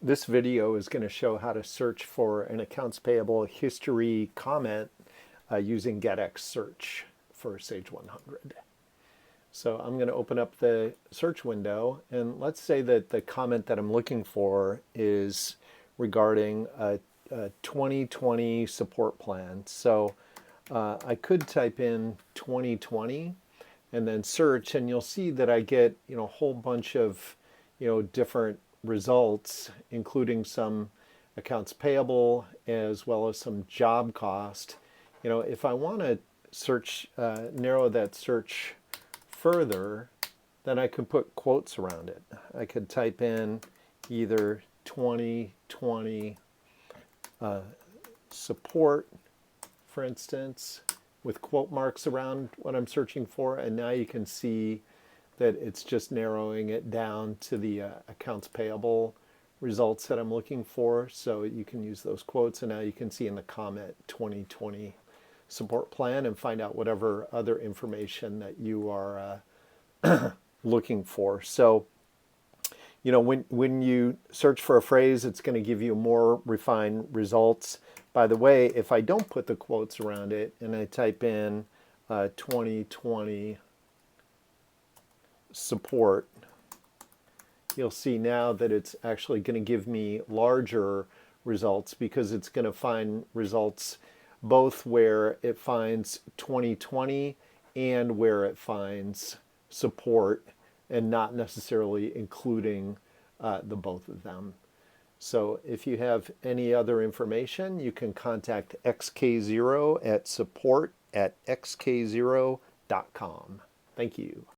This video is going to show how to search for an accounts payable history comment using getX search for Sage 100. So I'm going to open up the search window, and let's say that the comment that I'm looking for is regarding a 2020 support plan. So I could type in 2020 and then search, and you'll see that I get a whole bunch of different results, including some accounts payable as well as some job cost. If I want to search, narrow that search further, then I could put quotes around it. I could type in either 2020 support, for instance, with quote marks around what I'm searching for, and now you can see that it's just narrowing it down to the accounts payable results that I'm looking for. So you can use those quotes, and now you can see in the comment 2020 support plan and find out whatever other information that you are looking for. So when you search for a phrase, it's going to give you more refined results. By the way, if I don't put the quotes around it and I type in 2020 support, you'll see now that it's actually going to give me larger results, because it's going to find results both where it finds 2020 and where it finds support, and not necessarily including the both of them. So if you have any other information, you can contact XK0 at support@xk0.com. Thank you.